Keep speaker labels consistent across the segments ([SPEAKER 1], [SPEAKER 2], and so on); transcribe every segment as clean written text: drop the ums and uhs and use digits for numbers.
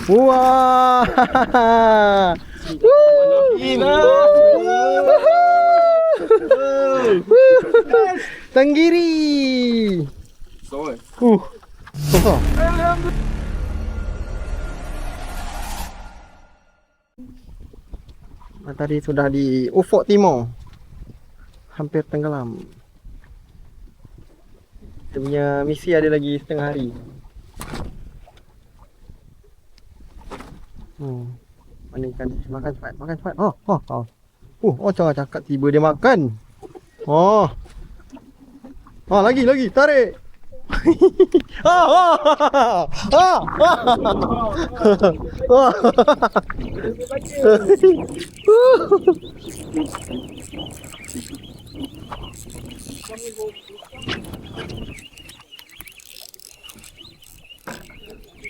[SPEAKER 1] Wah. Tenggiri. Besar. Tadi sudah di Ufuk Timur. Hampir tenggelam. Kita punya misi ada lagi setengah hari. Mana ikan? Makan cepat, makan cepat. Ocah cakap tiba dia makan. Lagi, tarik.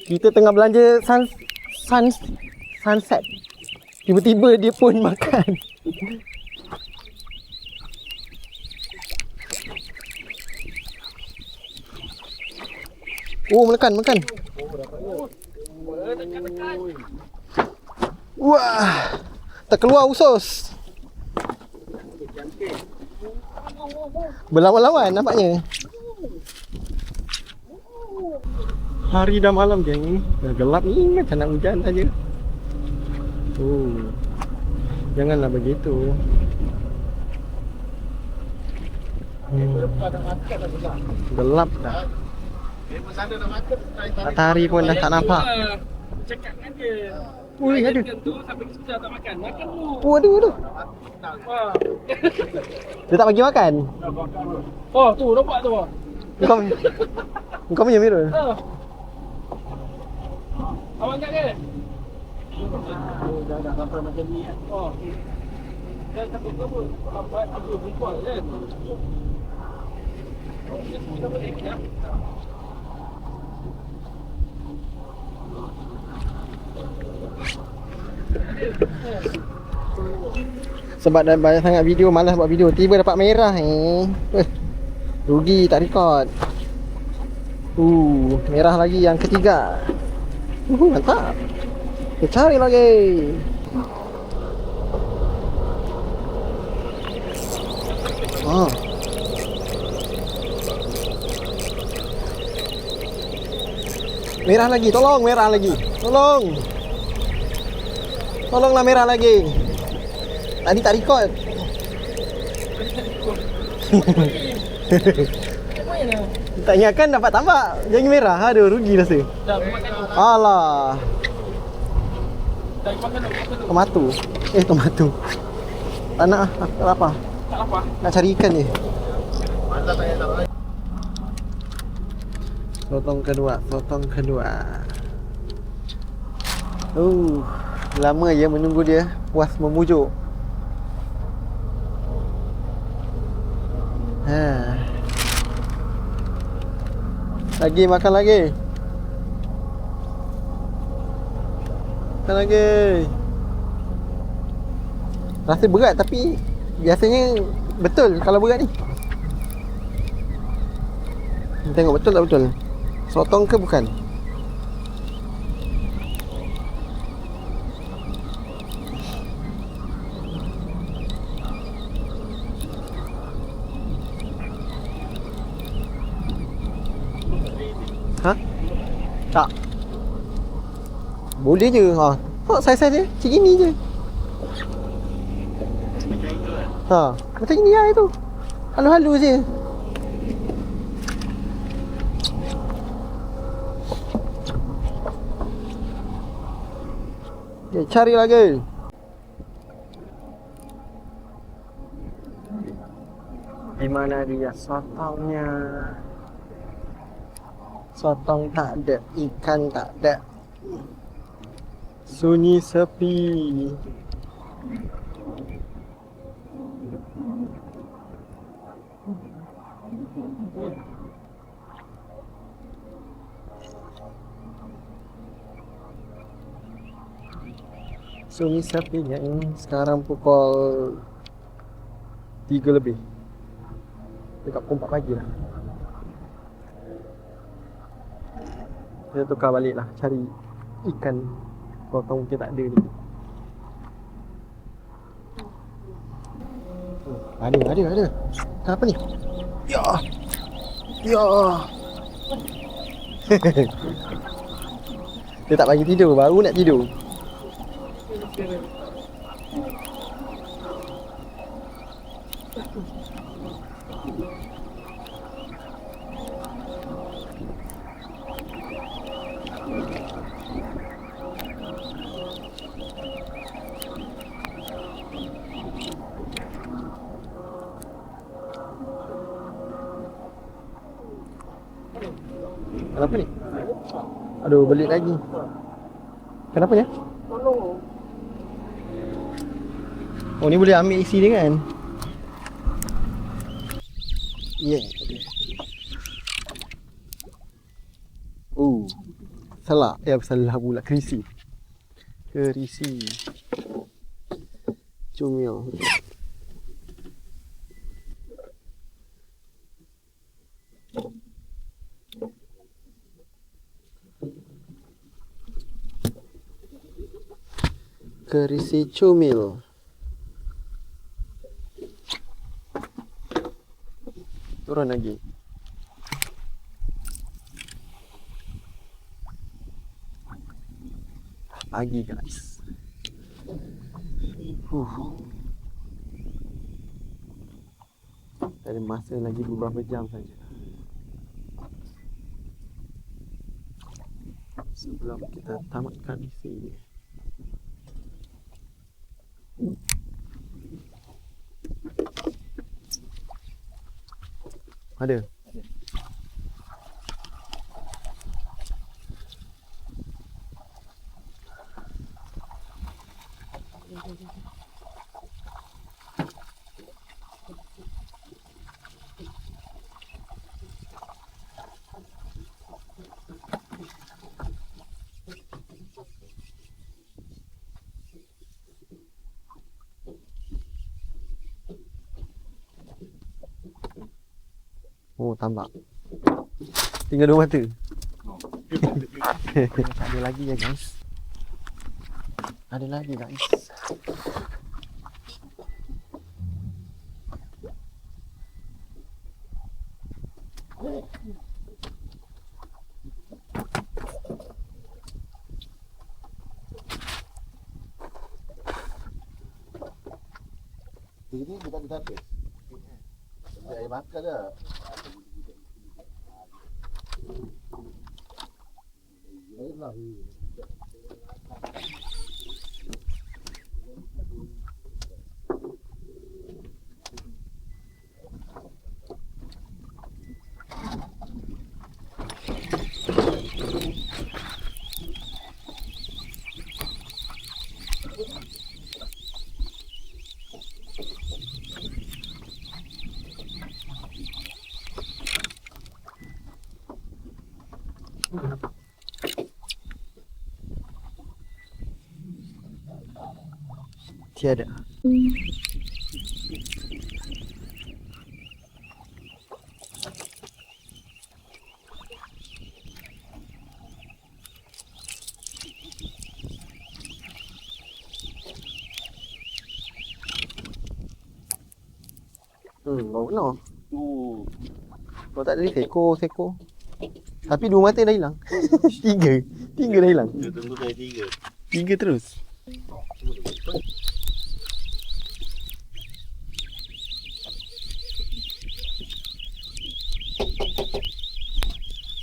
[SPEAKER 1] Kita tengah belanja sunset. Tiba-tiba dia pun makan. Makan. Wah, terkeluar usus. Berlawan-lawan nampaknya. Hari dah malam geng. Dah gelap ni macam nak hujan saja. Janganlah begitu. Gelap dah. Matahari pun dah tak nampak.
[SPEAKER 2] Cakap dengan dia.
[SPEAKER 1] Ui, ada.
[SPEAKER 2] Tu sampai kita tak makan. Makan tu.
[SPEAKER 1] Aduh. Dia tak bagi makan.
[SPEAKER 2] Tu nampak tu.
[SPEAKER 1] Kau punya Mirul.
[SPEAKER 2] Awak angkat ke? Dah sampai macam ni kan. Dah sampai ke pun. Sampai aku berkuat kan. Kita boleh ya.
[SPEAKER 1] Sebab dah banyak sangat video, malas buat video. Tiba dapat merah rugi tak record. Merah lagi yang ketiga. Mantap. Kita cari lagi. Merah lagi, tolong merah lagi. Tolonglah merah lagi. Tadi tak record. Tak ingatkan dapat tambah. Jangan merah. Aduh, rugi rasa. Alah. Tomato. Tomato. Tak nak. Tak lapar. Nak cari ikan je. Sotong kedua. Lama je menunggu dia puas memujuk. Makan lagi. Rasa berat tapi biasanya betul kalau berat ni. Tengok betul tak betul. Sotong ke bukan? Tak. Boleh je. Saiz-saiz dia macam gini je. Macam gini lah itu. Halu-halu je. Cari lagi. Di mana dia sotongnya? Sotong tak ada, ikan tak ada. Sunyi sepi. Sunyi sepi yang sekarang pukul 3 lebih. Dekat pukul 4 pagi lah. Kita tukar balik lah, cari ikan. Kau tahu mungkin tak ada ni. Ada. Kenapa ni? Ya. Dia tak bagi tidur, baru nak tidur. Kenapa ni? Aduh, belit lagi. Kenapa ya? Oh, ni boleh ambil isi dia kan? Yeah. Salah. Salah pula. Kerisi. Cumil. Kerisi cumil. Turun lagi. Pagi guys. Ada masa lagi beberapa jam saja sebelum kita tamatkan misi ini. Ada. Oh, tambak. Tinggal 2 mata. Ada lagi ya guys. Ada lagi guys.
[SPEAKER 3] Ini kita di tapis. Air makan dah.
[SPEAKER 1] Tiada. Baru kena. Kalau tak ada seko. Tapi 2 mata dah hilang. 3 dah hilang.
[SPEAKER 3] Dia tunggu saya 3.
[SPEAKER 1] 3 terus.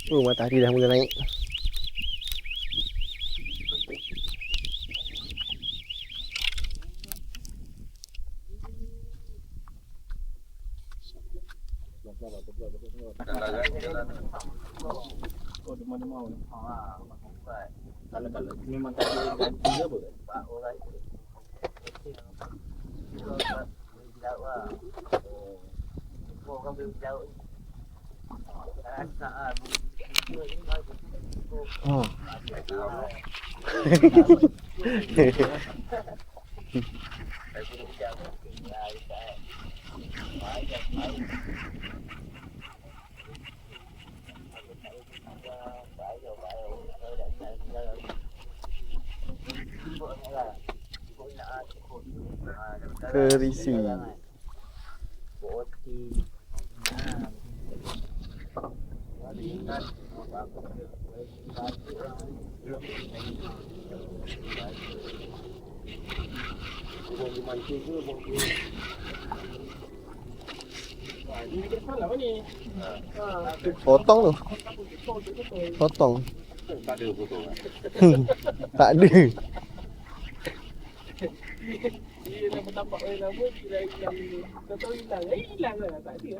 [SPEAKER 1] Oh, matahari dah mula naik.
[SPEAKER 2] Oh, demam-demam. Kalau memang tak ada ganti ke apa? Pak orang itu. Jauh lah. Orang boleh jauh. Rasa
[SPEAKER 1] Oh. Kerisi. Potong tu. Potong.
[SPEAKER 3] Tak ada potong.
[SPEAKER 1] Tak ada.
[SPEAKER 2] Dia dah bertampak lama, dia hilang. Tak tahu hilang. Hilang lah. Tak ada.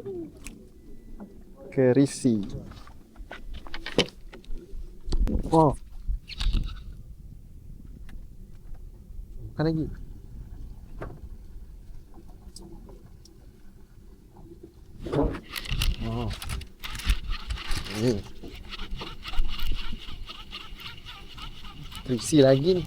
[SPEAKER 1] Kerisi. Oh. Makan lagi. Oh. Ni. Kerisi lagi ni.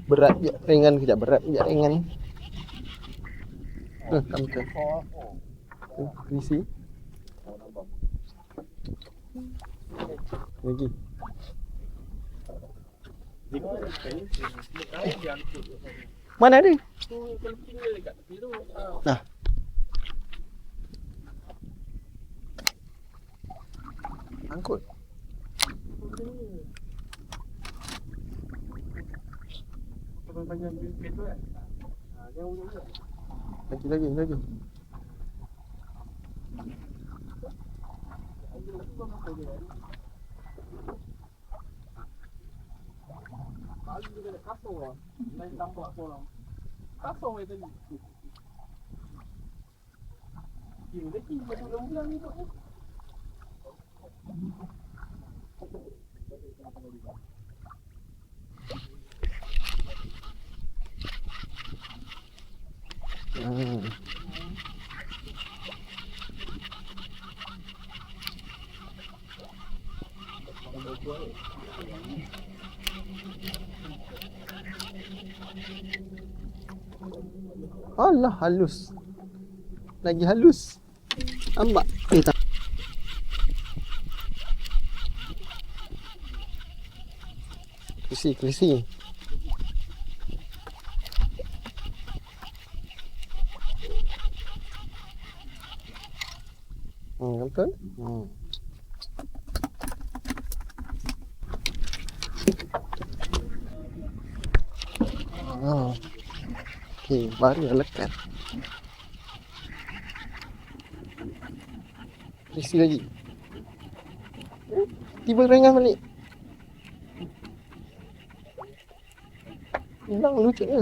[SPEAKER 1] Berat je, ringan kejap, berat kejap, ringan. Tak betul. Kerisi. Lagi. Mana ada?
[SPEAKER 2] Kalau tinggal dekat tepi tu.
[SPEAKER 1] Nah. Angkut.
[SPEAKER 2] Panjang bibir tu kan. Dia ujung tu.
[SPEAKER 1] Lagi.
[SPEAKER 2] Kali dia nak kasar lah. Lain tampak seorang. Kasar dia tadi. Dia lagi macam ulang ni tu.
[SPEAKER 1] Alah, halus. Lagi halus. Nampak? Tak. Kerisi. Betul? Okey, baru dah lekat. Kerisi lagi. Tiba ringan balik. Hilang lucut ke?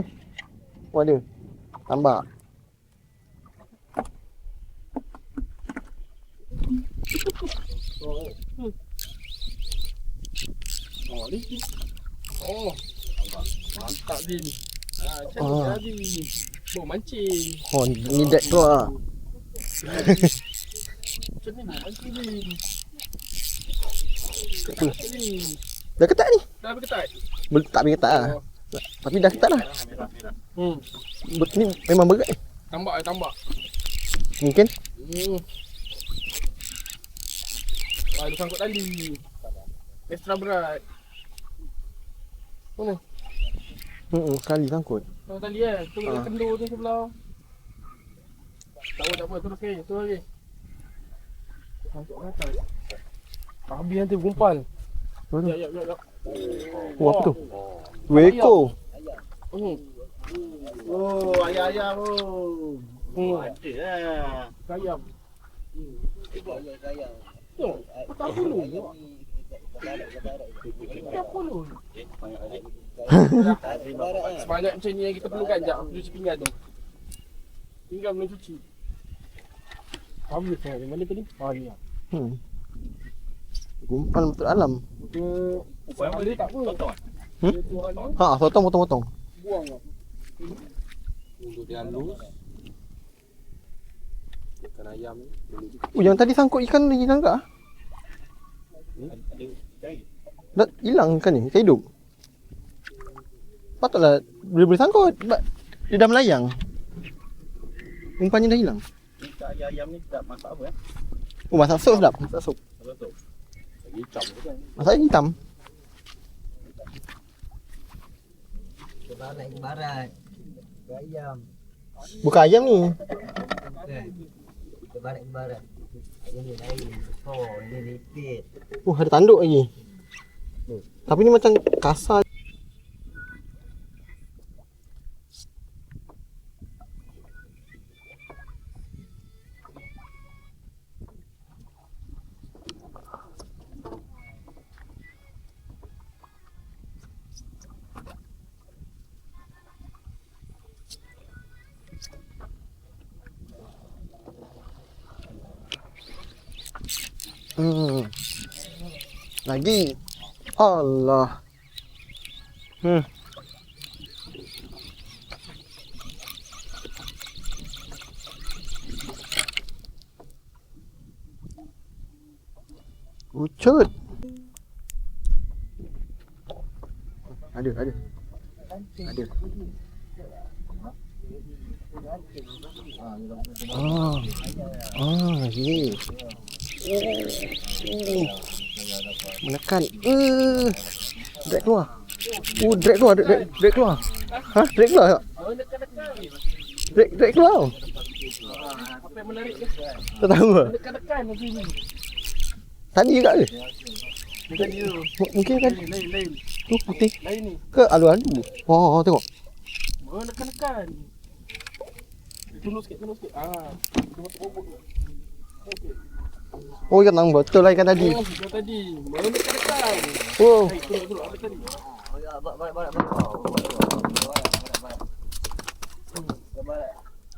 [SPEAKER 1] Oh ada. Tambah.
[SPEAKER 2] Oh ni. Oh. Mantap Din. Macam ni tadi. Bawa mancing.
[SPEAKER 1] Oh ni deck tu lah.
[SPEAKER 2] Macam ni bawa mancing ni. Ni.
[SPEAKER 1] Dah ketat ni?
[SPEAKER 2] Dah berketat?
[SPEAKER 1] Tak boleh ketat lah. Tapi dah ketat lah. Ni memang berat ni.
[SPEAKER 2] Tambak.
[SPEAKER 1] Mungkin?
[SPEAKER 2] Dia sangkut tali. Extra berat. Mana?
[SPEAKER 1] Sekali sangkut.
[SPEAKER 2] Oh tali tu kendur tu sebelah. Tak apa, terus lagi. Sangkut kat atas. Habis nanti gumpal. Ya.
[SPEAKER 1] Oh, apa tu? Weko.
[SPEAKER 3] Oh, ayam oh. Ada lah.
[SPEAKER 2] Ayam. Tengok, tak perlu. Tak perlu. Sebanyak macam ni yang kita perlukan. Sekejap, aku cuci pinggan tu. Pinggan belum cuci. Habis sangat. Mana tadi? Ni lah.
[SPEAKER 1] Gumpal betul alam.
[SPEAKER 2] Dia tak apa.
[SPEAKER 1] Potong.
[SPEAKER 2] Buang lah.
[SPEAKER 3] Untuk dia halus. Ikan ayam ni.
[SPEAKER 1] Yang tadi sangkut ikan lagi kan kak? Dah hilang kan ni? Tak hidup. Patutlah boleh sangkut. Sebab dia dah melayang. Umpannya dah hilang.
[SPEAKER 2] Ni kat ayam ni tak masak apa
[SPEAKER 1] Oh, masak sup sedap. Masak sup.
[SPEAKER 2] Apa tu? Lagi hitam tu kan.
[SPEAKER 1] Masak hitam.
[SPEAKER 4] Kita naik ke barat. Ke ayam.
[SPEAKER 1] Bukan ayam ni.
[SPEAKER 4] Bukan. Kita barat ke barat. Ini lain. Besar. Ini lipit.
[SPEAKER 1] Oh, ada tanduk lagi. Tapi ni macam kasar. Lagi. Allah. Ucut. Ada. Ada. Ni. Menekan. Drag keluar. Drag keluar. Drag keluar. Ha? Drag keluar tak? Drag keluar.
[SPEAKER 2] Apa yang menarik dia?
[SPEAKER 1] Tak tahu ke?
[SPEAKER 2] Dekat-dekat macam ni.
[SPEAKER 1] Tadi juga ke?
[SPEAKER 2] Dekat dia.
[SPEAKER 1] Mungkin kan
[SPEAKER 2] Lain.
[SPEAKER 1] tu putih
[SPEAKER 2] Lain ni.
[SPEAKER 1] ke alu-alu. Oh, tengok.
[SPEAKER 2] Dekat-dekat. Tunduk sikit. Tengok bobok tu. Okey.
[SPEAKER 1] Oh, ikan tang betul lah ikan tadi.
[SPEAKER 2] Oh, yang tadi. Dekat-dekat.
[SPEAKER 1] Oh,
[SPEAKER 2] Tengok apa tadi?
[SPEAKER 4] Oh ya, barat.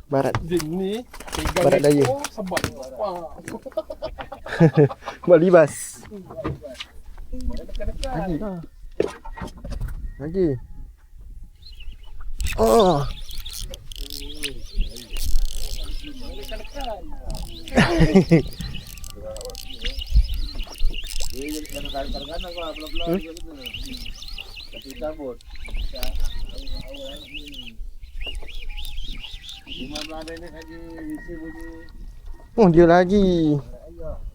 [SPEAKER 1] barat.
[SPEAKER 2] Zin ni. Pegang
[SPEAKER 1] Barat daya.
[SPEAKER 2] ekor, sebat. Wah.
[SPEAKER 1] Buat libas.
[SPEAKER 2] Dekat-dekat.
[SPEAKER 1] Lagi lah. Lagi. Oh.
[SPEAKER 3] Dia jadi kadang-kadang kau belah-belah juga gitu. Tapi cabut. Awal ni. 15 minit lagi isi bunyi.
[SPEAKER 1] Oh, dia lagi.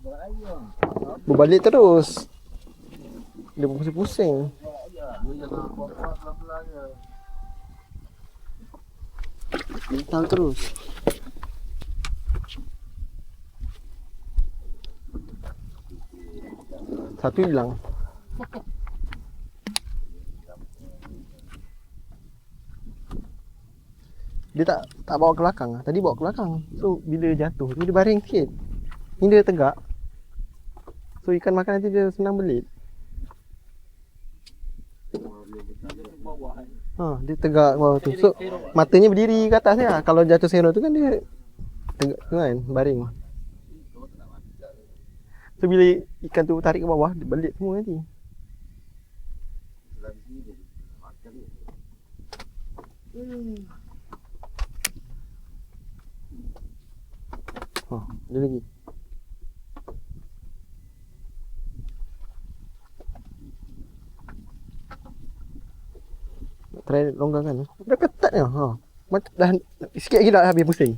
[SPEAKER 3] Berayam.
[SPEAKER 1] Berbalik terus. Dia pusing-pusing.
[SPEAKER 3] Dia jangan kuat-kuat belah-belah je.
[SPEAKER 1] Mental terus. Satu hilang. Dia tak bawa ke belakang. Tadi bawa ke belakang. So bila jatuh tu dia baring sikit. Ni dia tegak. So ikan makan nanti dia senang belit. Dia tegak bawah tu. So matanya berdiri ke atas ya. Kalau jatuh sero tu kan dia tegak tu kan, baring. So bila ikan tu tarik ke bawah, dia belit semua nanti. Dia lagi. Try longgarkan. Dah ketat ni. Macam dah sikit lagi dah habis pusing.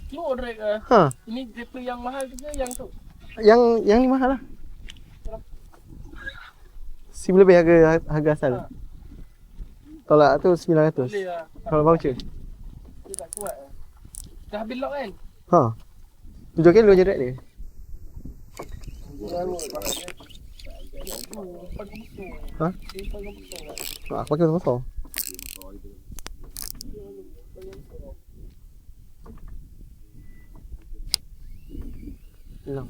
[SPEAKER 2] Tengok drag ah.
[SPEAKER 1] Ha,
[SPEAKER 2] Ini draper yang mahal ke yang tu?
[SPEAKER 1] yang ni mahal lah. RM1,000 lebih harga asal. Tolak tu 900.
[SPEAKER 2] Boleh lah.
[SPEAKER 1] Kalau voucher.
[SPEAKER 2] Dia tak kuat lah. Dah habis lock kan?
[SPEAKER 1] 7 kilo je drag dia. Ha? Aku pakai besar. Hilang.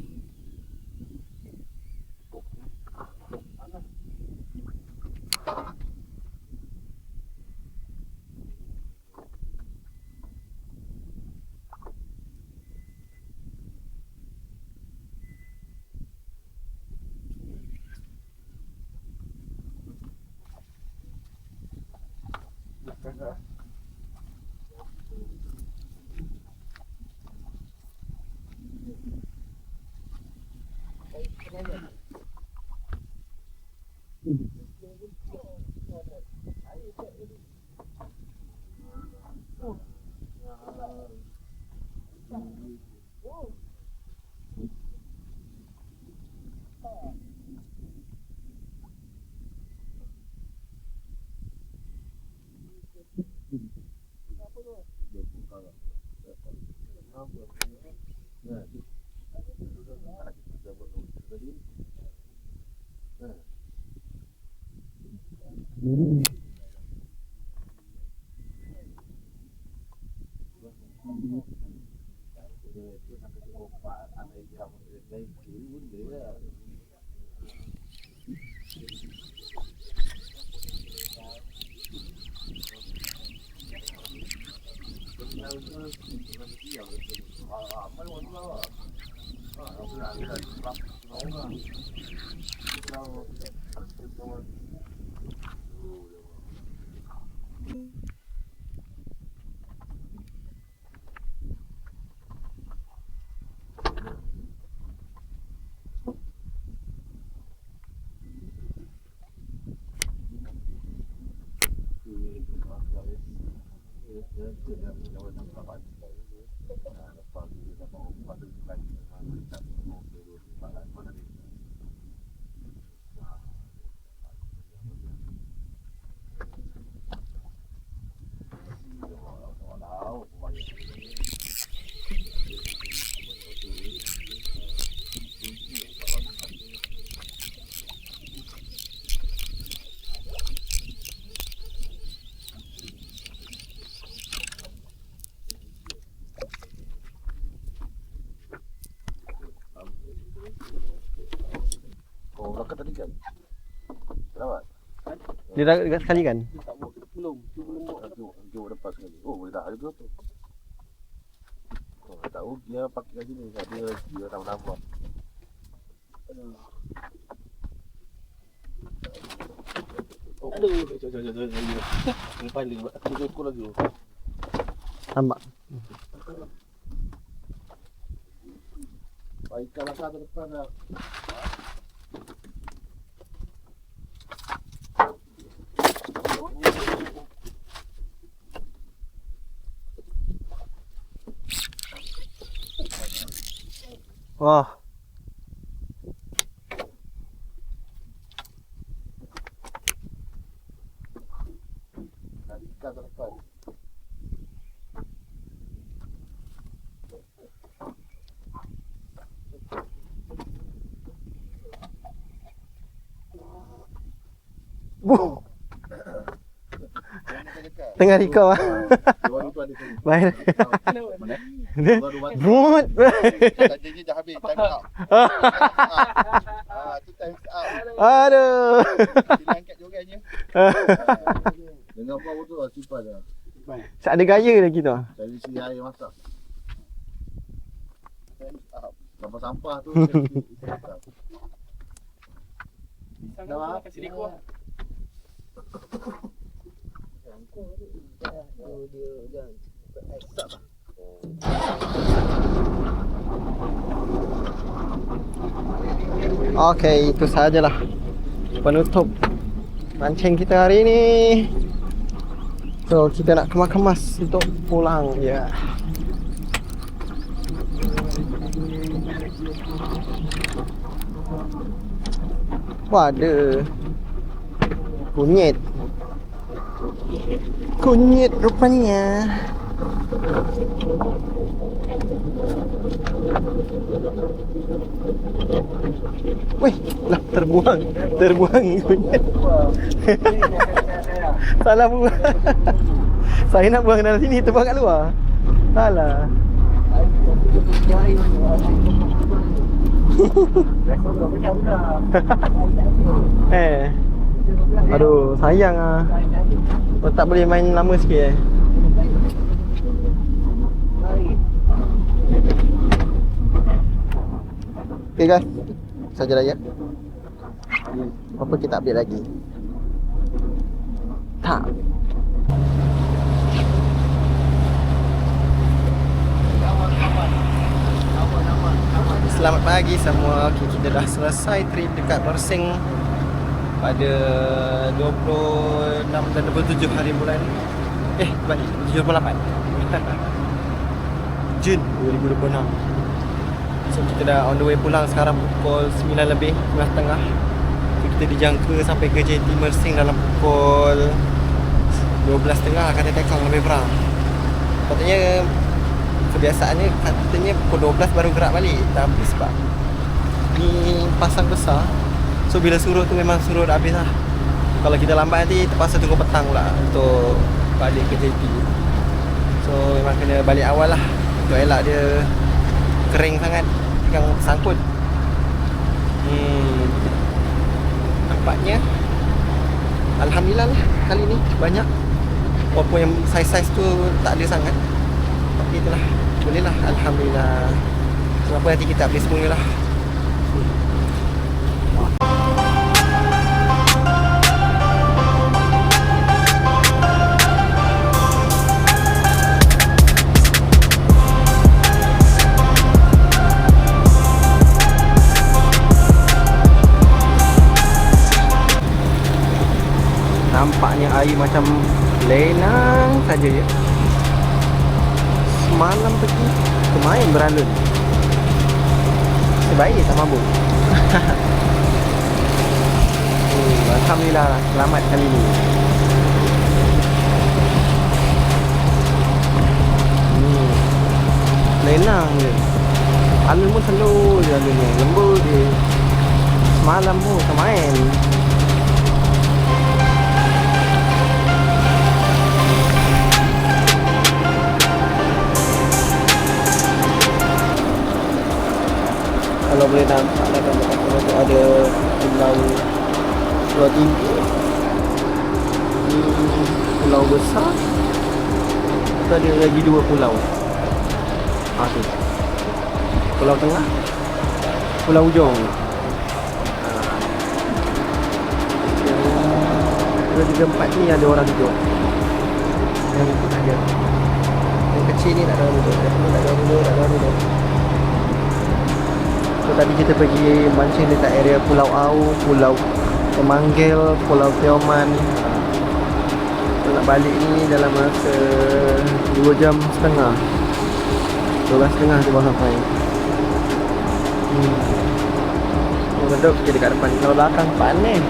[SPEAKER 3] Oh, belakang tadi kan? Dapat?
[SPEAKER 1] Dia dah dekat sekali kan?
[SPEAKER 2] Belum. Tu belum buat.
[SPEAKER 3] Jom lepas sekali. Oh, boleh dah juga tu. Oh, tak tahu dia pakai kat sini. Dia tambah-tambah.
[SPEAKER 2] Aduh, jom. Kepala aku cukup lagi.
[SPEAKER 1] Nampak?
[SPEAKER 3] Ikan lakar ke depan dah.
[SPEAKER 1] Wah.
[SPEAKER 3] Ikan ke depan.
[SPEAKER 1] Buh. Tengah rekod ah.
[SPEAKER 3] Luar tu ada sini.
[SPEAKER 1] Baik. Dia
[SPEAKER 3] Baru mati.
[SPEAKER 1] mut.
[SPEAKER 3] Janji dah habis. Time out. Tu time out.
[SPEAKER 1] Aduh.
[SPEAKER 3] Dia angkat jorannya. Dengan power tu lah simpan dah.
[SPEAKER 1] Tak ada gaya lagi tu.
[SPEAKER 3] Dari si air masak. Time out. Sampah-sampah tu.
[SPEAKER 2] Dah kasih dia kuah.
[SPEAKER 1] Okey, itu sajalah penutup mancing kita hari ini. So, kita nak kemas-kemas untuk pulang. Ya. Wah, ada kunyit. Kunyit rupanya. Wih, lah terbuang kunyit. Salah buang. Saya nak buang dalam sini, terbuang kat luar. Salah. Aduh, sayang ah. Oh, tak boleh main lama sikit Okay guys, saja ya. Apa kita update lagi? Tak. Selamat pagi semua. Okay, kita dah selesai trip dekat Mersing pada 26 dan 27 hari bulan balik 78 Jun 2026. So kita dah on the way pulang sekarang pukul 9 lebih, 9.30. So, kita dijangka sampai ke JT Mersing dalam pukul 12.30 kata tekong lebih kurang. Patutnya kebiasaannya katanya pukul 12 baru gerak balik. Tapi sebab ni pasang besar, so bila suruh tu memang suruh dah habis lah. Kalau kita lambat nanti terpaksa tunggu petang pula untuk balik ke JP. So memang kena balik awal lah untuk elak dia kering sangat, yang sangkut. Nampaknya alhamdulillah lah kali ni banyak. Walaupun yang saiz-saiz tu tak ada sangat, tapi itulah, boleh lah, alhamdulillah. Kenapa nanti kita update semuanya lah. Nampaknya air macam lenang saja ya. Semalam pergi kemain beralun. Sebaik tak mabuk. Alhamdulillah selamat kali ni. Lenang je. Alun pun slow je alunnya, lembut je. Semalam pun tak main. Kalau boleh nampak lah gambar-gambar tu ada pulau tinggi, pulau besar, tu ada lagi 2 pulau. Tu pulau tengah, pulau hujung. Yang 2, 3, 4 ni ada orang duduk. Yang tu tak ada. Yang kecil ni tak ada orang duduk. Yang ni tak ada orang duduk, tak ada orang duduk. So, tadi kita pergi mancing dekat area Pulau Au, Pulau Temanggil, Pulau Tioman. So, nak balik ni dalam masa 2 jam setengah, 12.30 tu baru sampai. Duduk je dekat depan. Kalau belakang panas.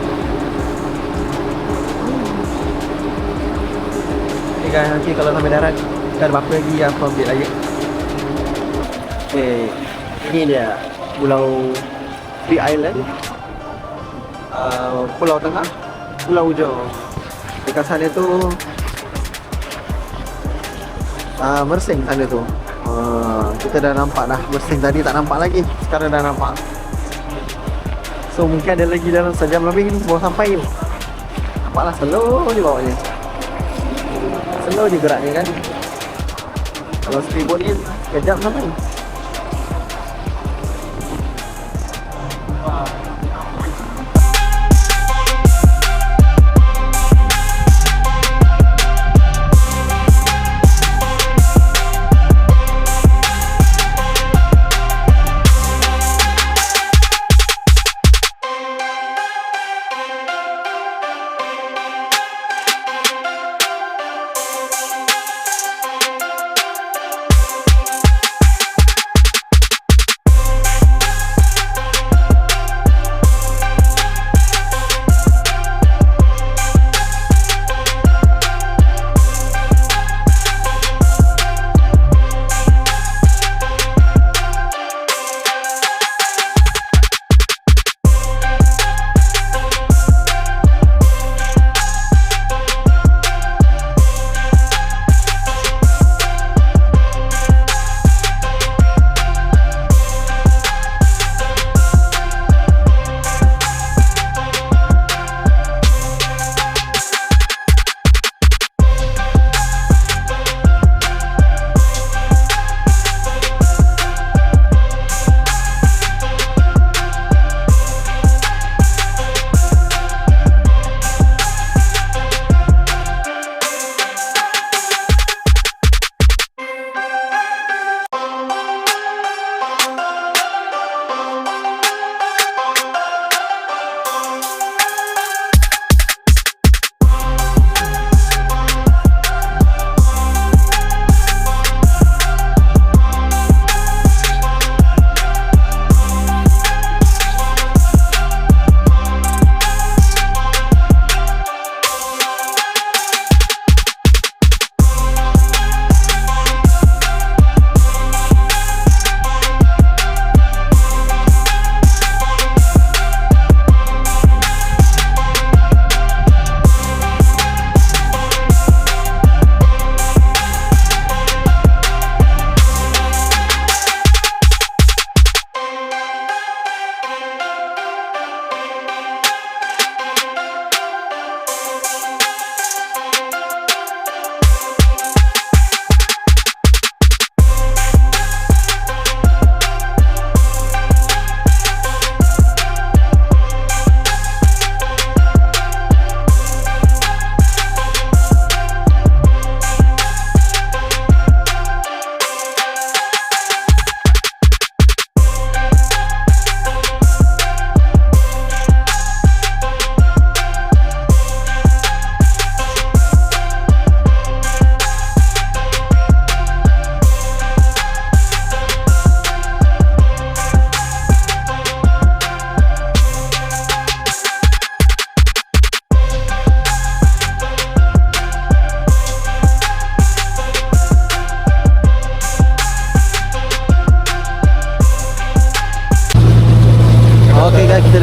[SPEAKER 1] Okay guys, nanti kalau sampai darat kita ada apa lagi apa ambil lagi. Okay, ini dia Pulau Free Island, Pulau Tengah, Pulau Hujung. Dekat sana tu Mersing sana tu. Kita dah nampak dah Mersing, tadi tak nampak lagi, sekarang dah nampak. So mungkin ada lagi dalam sejam lebih ni baru sampai. Nampaklah slow je bawanya, slow je geraknya kan. Kalau speedboat ni kejap sampai.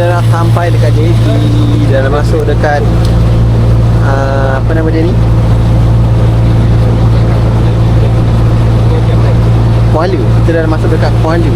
[SPEAKER 1] dah nak sampai dekat JB. Dah nak masuk dekat apa nama dia ni? Kuala. Kita dah masuk dekat Kuala.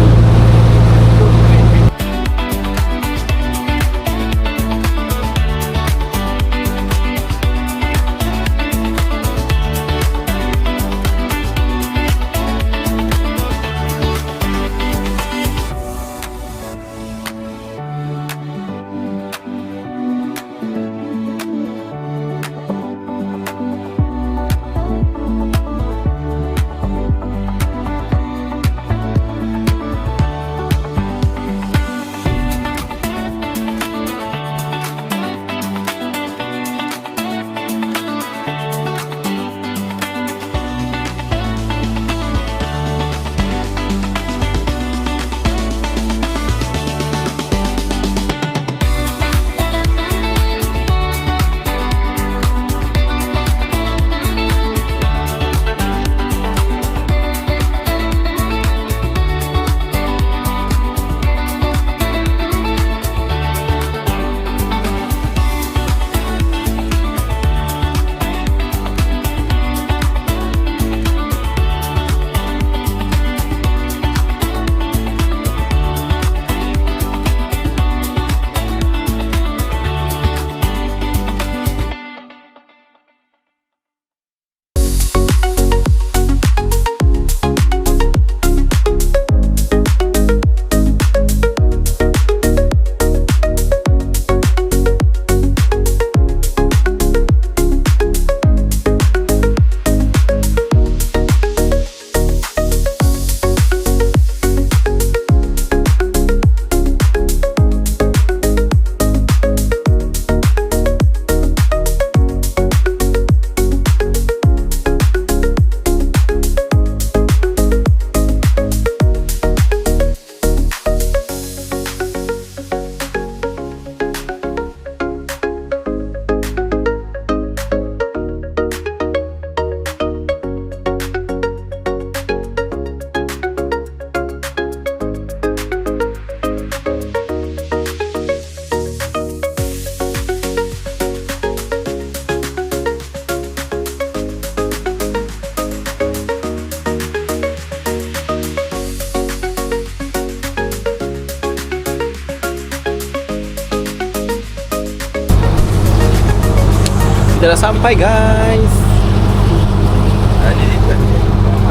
[SPEAKER 1] Kita dah sampai guys.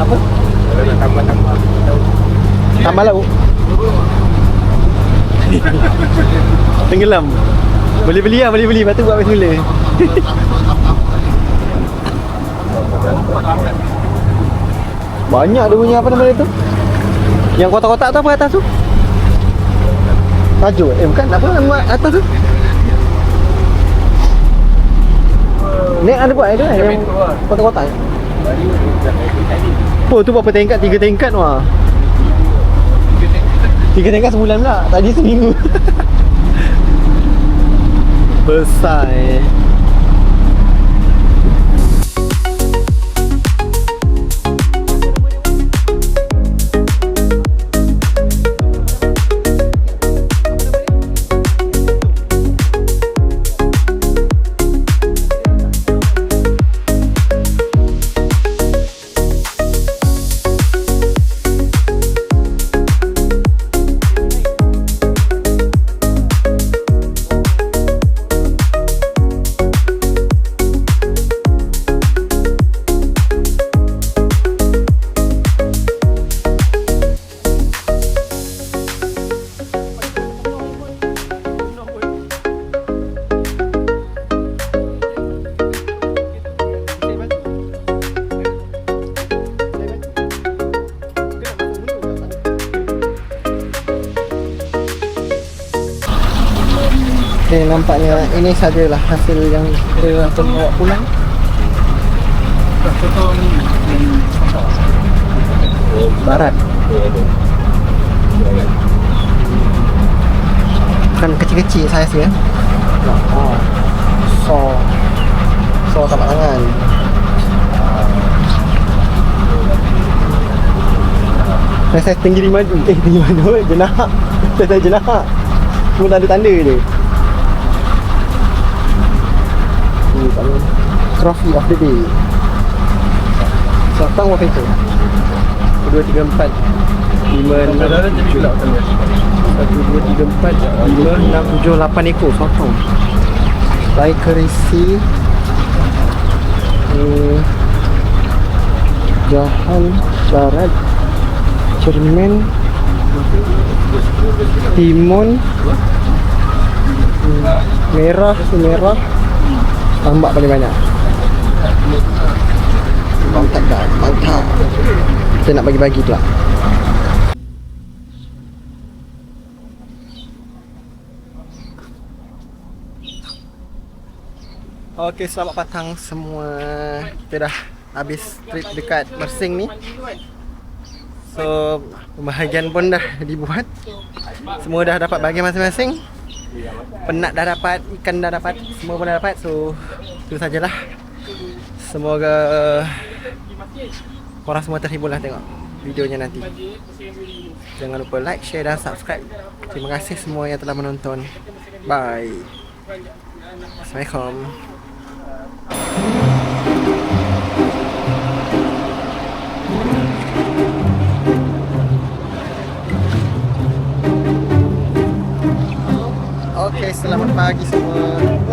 [SPEAKER 1] Apa?
[SPEAKER 3] Tambah.
[SPEAKER 1] Tambah lauk. Tenggelam. Boleh beli lah, boleh beli. Lepas tu buat apa semula. Banyak dia punya apa nama dia tu? Yang kotak-kotak tu apa atas tu? Tajuk? Bukan, apa nama atas tu? Nek ada buat itu kan? Yang kotak-kotak ni? Oh tu berapa tingkat? 3 tingkat wah. 3 tingkat sebulan pula. Tadi seminggu. Besar Okay, nampaknya ini sajalah hasil yang kita akan bawa pulang. Barat. Bukan kecil-kecil saiz ya. So tapak tangan. Saya tinggi 5 jenah. Saya jenah. Semua dah ada tanda dia. Ni tanda Trophy of the day. Selatan berapa ekor? 1, 2, 3, 4 5, 6, 7 1, 2, 3, 4 5, 6, 7, 8 ekor sotong. Baik kerisi Jahan Barat, cermin, timun, merah, merah, tambak paling banyak. Mantap dah, mantap. Kita nak bagi-bagi pula. Okey, selamat petang semua. Kita dah habis trip dekat Mersing ni. So, pembahagian pun dah dibuat. Semua dah dapat bahagian masing-masing. Penat dah dapat, ikan dah dapat, semua pun dah dapat. So, itu sajalah. Semoga korang semua terhibur lah tengok videonya nanti. Jangan lupa like, share dan subscribe. Terima kasih semua yang telah menonton. Bye. Assalamualaikum. Okey, selamat pagi semua.